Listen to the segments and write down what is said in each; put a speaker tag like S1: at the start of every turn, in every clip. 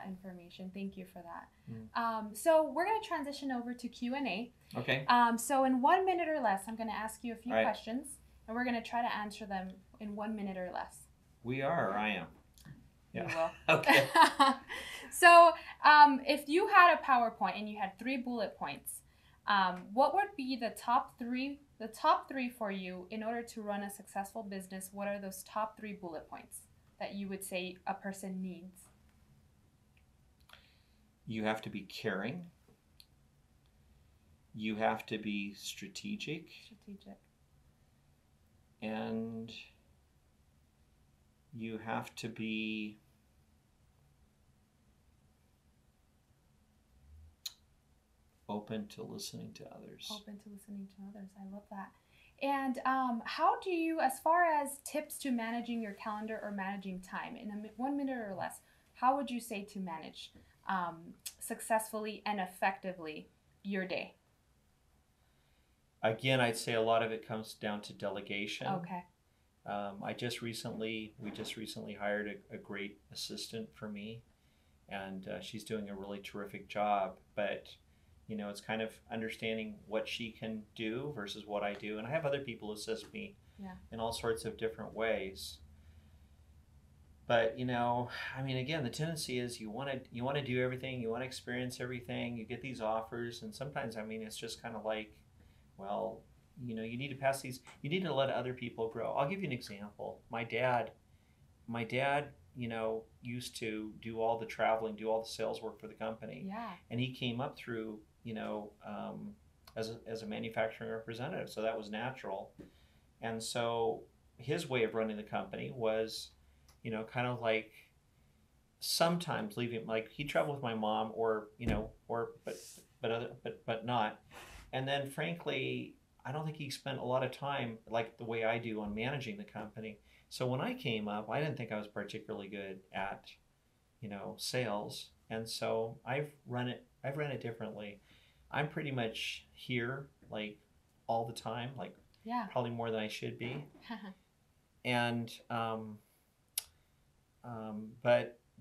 S1: information. Thank you for that.
S2: Mm.
S1: So we're going to transition over to Q&A.
S2: Okay.
S1: So in 1 minute or less, I'm going to ask you a few
S2: All right.
S1: questions, and we're going to try to answer them in 1 minute or less.
S2: We are, or I am.
S1: Yeah. You will.
S2: Okay.
S1: So if you had a PowerPoint and you had 3 bullet points, what would be the top three for you in order to run a successful business? What are those top 3 bullet points that you would say a person needs?
S2: You have to be caring. You have to be strategic. And you have to be open to listening to others.
S1: Open to listening to others. I love that. And how do you, as far as tips to managing your calendar or managing time, in 1 minute or less, how would you say to manage successfully and effectively your day?
S2: Again, I'd say a lot of it comes down to delegation.
S1: Okay.
S2: We just recently hired a great assistant for me, and she's doing a really terrific job. But you know, it's kind of understanding what she can do versus what I do, and I have other people assist me in all sorts of different ways. But you know, I mean, again, the tendency is you want to do everything, you want to experience everything. You get these offers, and sometimes, I mean, it's just kind of like, well, you know, you need to pass these. You need to let other people grow. I'll give you an example. My dad, you know, used to do all the traveling, do all the sales work for the company.
S1: Yeah.
S2: And he came up through, you know, as a manufacturing representative, so that was natural. And so his way of running the company was, you know, kind of like sometimes leaving, like he traveled with my mom, or you know, but not. And then frankly, I don't think he spent a lot of time like the way I do on managing the company. So when I came up, I didn't think I was particularly good at, you know, sales. And so I've run it differently. I'm pretty much here like all the time, like probably more than I should be. And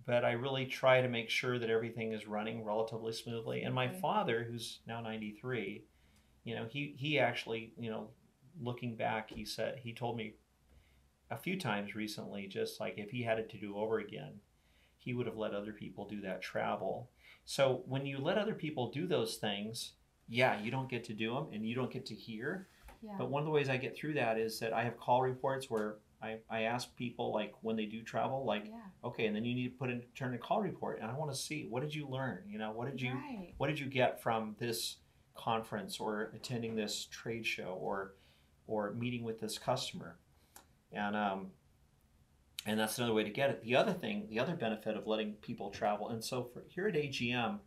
S2: but I really try to make sure that everything is running relatively smoothly. And my father, who's now 93, you know, he actually, you know, looking back, he told me a few times recently, just like if he had it to do over again, he would have let other people do that travel. So when you let other people do those things, you don't get to do them and you don't get to hear. Yeah. But one of the ways I get through that is that I have call reports where I ask people, like when they do travel, like, okay, and then you need to turn a call report, and I want to see, what did you learn? You know, what did you get from this conference or attending this trade show or meeting with this customer? And that's another way to get it. The other benefit of letting people travel, and so here at AGM,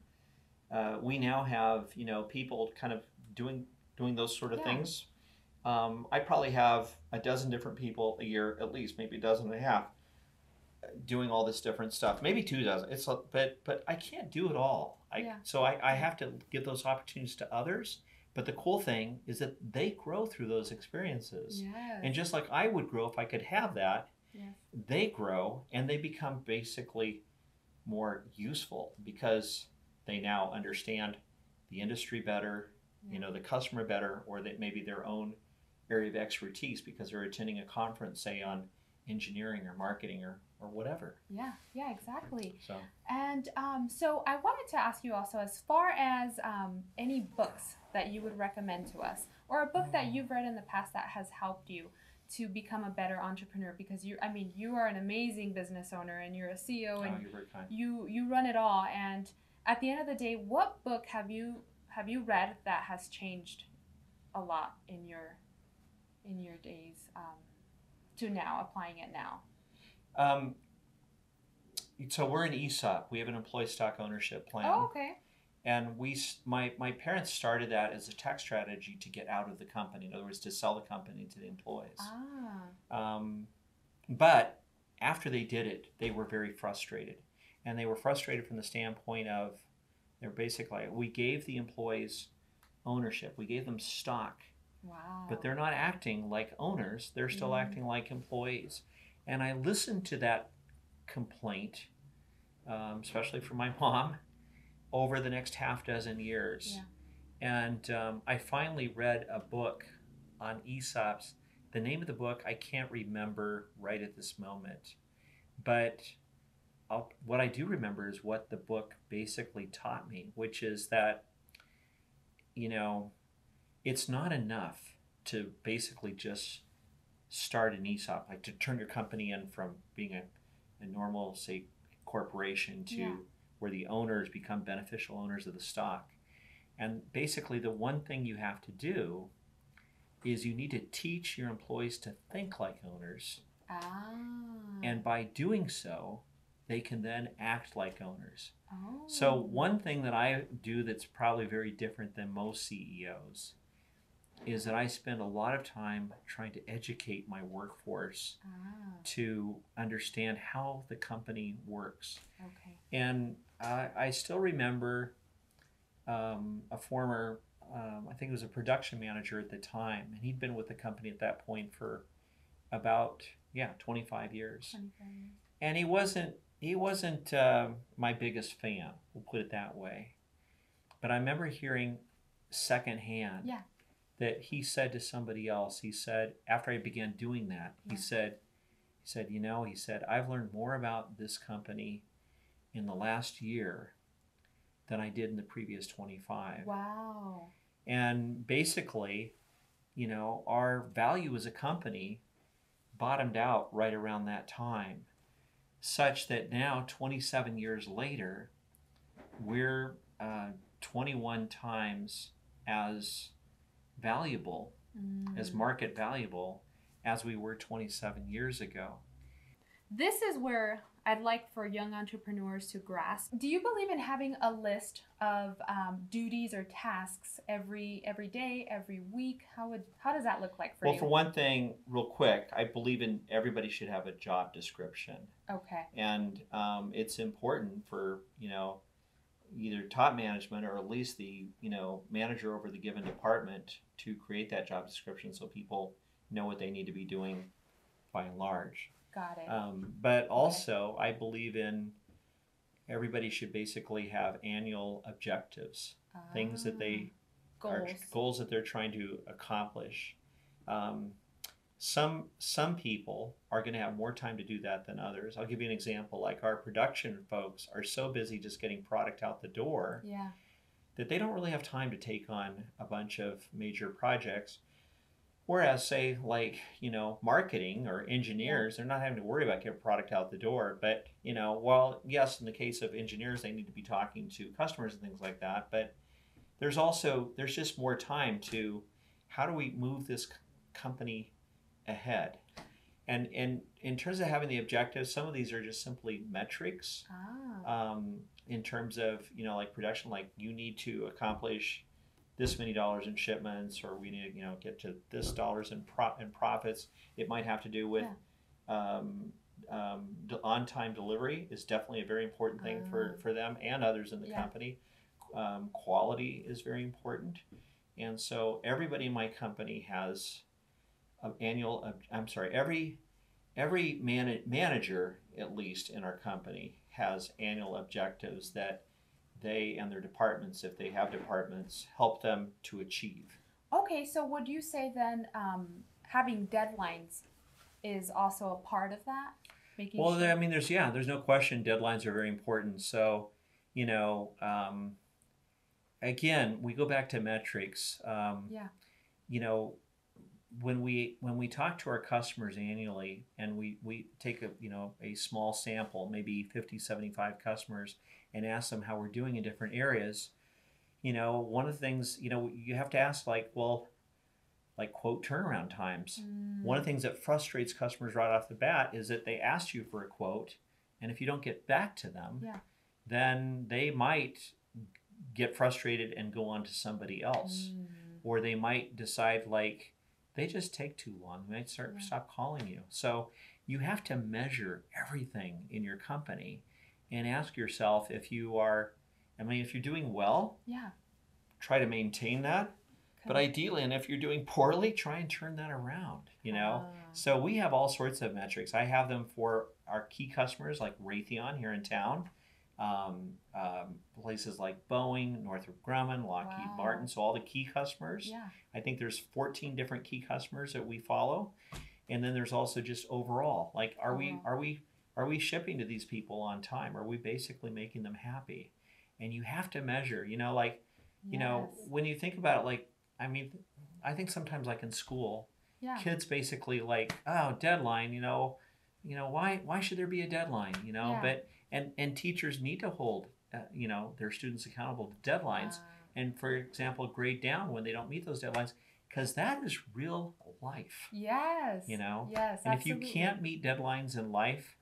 S2: we now have, you know, people kind of doing those sort of things. I probably have a dozen different people a year, at least, maybe a dozen and a half, doing all this different stuff. Maybe 2 dozen. But I can't do it all. So I have to give those opportunities to others. But the cool thing is that they grow through those experiences. Yes. And just like I would grow if I could have that, they grow and they become basically more useful because they now understand the industry better, you know, the customer better, or that maybe their own area of expertise because they're attending a conference, say on engineering or marketing or whatever.
S1: Yeah, exactly.
S2: So.
S1: And so I wanted to ask you also, as far as any books that you would recommend to us, or a book that you've read in the past that has helped you to become a better entrepreneur, because you are an amazing business owner and you're a CEO and
S2: you're very kind.
S1: You run it all. And at the end of the day, what book have you read that has changed a lot in your days to now, applying it now?
S2: So we're an ESOP. We have an employee stock ownership plan.
S1: Oh, okay.
S2: And my parents started that as a tax strategy to get out of the company. In other words, to sell the company to the employees. But after they did it, they were very frustrated. And they were frustrated from the standpoint of, they're basically, we gave the employees ownership. We gave them stock.
S1: Wow.
S2: But they're not acting like owners. They're still acting like employees. And I listened to that complaint especially for my mom, over the next half dozen years.
S1: Yeah.
S2: And I finally read a book on ESOPs. The name of the book I can't remember right at this moment, but what I do remember is what the book basically taught me, which is that, you know, it's not enough to basically just start an ESOP, like to turn your company in from being a normal, say, corporation to
S1: Yeah.
S2: where the owners become beneficial owners of the stock. And basically, the one thing you have to do is you need to teach your employees to think like owners.
S1: Ah.
S2: And by doing so, they can then act like owners.
S1: Oh.
S2: So one thing that I do that's probably very different than most CEOs is that I spend a lot of time trying to educate my workforce to understand how the company works.
S1: Okay.
S2: And I still remember a former, I think it was a production manager at the time, and he'd been with the company at that point for about 25 years.
S1: 25 years.
S2: And he wasn't my biggest fan, we'll put it that way. But I remember hearing secondhand that he said to somebody else, he said, after I began doing that, he said, I've learned more about this company in the last year than I did in the previous 25.
S1: Wow.
S2: And basically, our value as a company bottomed out right around that time, such that now, 27 years later, we're 21 times as valuable, as market valuable, as we were 27 years ago.
S1: This is where I'd like for young entrepreneurs to grasp. Do you believe in having a list of duties or tasks every day, every week? How does that look like for you?
S2: Well, for one thing, real quick, I believe in everybody should have a job description.
S1: Okay.
S2: And it's important for, either top management or at least the, manager over the given department to create that job description so people know what they need to be doing by and large.
S1: Got it.
S2: But also, I believe in everybody should basically have annual objectives, things that they goals that they're trying to accomplish. Some people are going to have more time to do that than others. I'll give you an example. Like our production folks are so busy just getting product out the door that they don't really have time to take on a bunch of major projects. Whereas, say, like, marketing or engineers, they're not having to worry about getting product out the door. But, while, yes, in the case of engineers, they need to be talking to customers and things like that. But there's just more time to, how do we move this company ahead? And in terms of having the objectives, some of these are just simply metrics. In terms of, like production, like you need to accomplish this many dollars in shipments, or we need to get to this dollars in profits. It might have to do with on-time delivery is definitely a very important thing for them and others in the company. Quality is very important, and so everybody in my company has every manager, at least in our company, has annual objectives that they and their departments, if they have departments, help them to achieve.
S1: Okay, so would you say then having deadlines is also a part of that?
S2: There's no question deadlines are very important. So, again, we go back to metrics. When we talk to our customers annually, and we take a small sample, maybe 50, 75 customers, and ask them how we're doing in different areas, one of the things, you have to ask, like quote turnaround times. One of the things that frustrates customers right off the bat is that they asked you for a quote, and if you don't get back to them, then they might get frustrated and go on to somebody else. Or they might decide, like, they just take too long. They might stop calling you. So you have to measure everything in your company and ask yourself if you're doing well, try to maintain that. But ideally, and if you're doing poorly, try and turn that around, So we have all sorts of metrics. I have them for our key customers like Raytheon here in town. places like Boeing, Northrop Grumman, Lockheed
S1: Wow.
S2: Martin. So all the key customers.
S1: Yeah.
S2: I think there's 14 different key customers that we follow, and then there's also just overall. Like, are we shipping to these people on time? Are we basically making them happy? And you have to measure. Like,
S1: Yes.
S2: when you think about it, like, I mean, I think sometimes like in school,
S1: Yeah.
S2: kids basically like, oh, deadline. Why should there be a deadline?
S1: Yeah.
S2: But and teachers need to hold their students accountable to deadlines, and for example, grade down when they don't meet those deadlines, because that is real life.
S1: Yes.
S2: Yes,
S1: Yes,
S2: and
S1: absolutely.
S2: if you can't meet deadlines in life,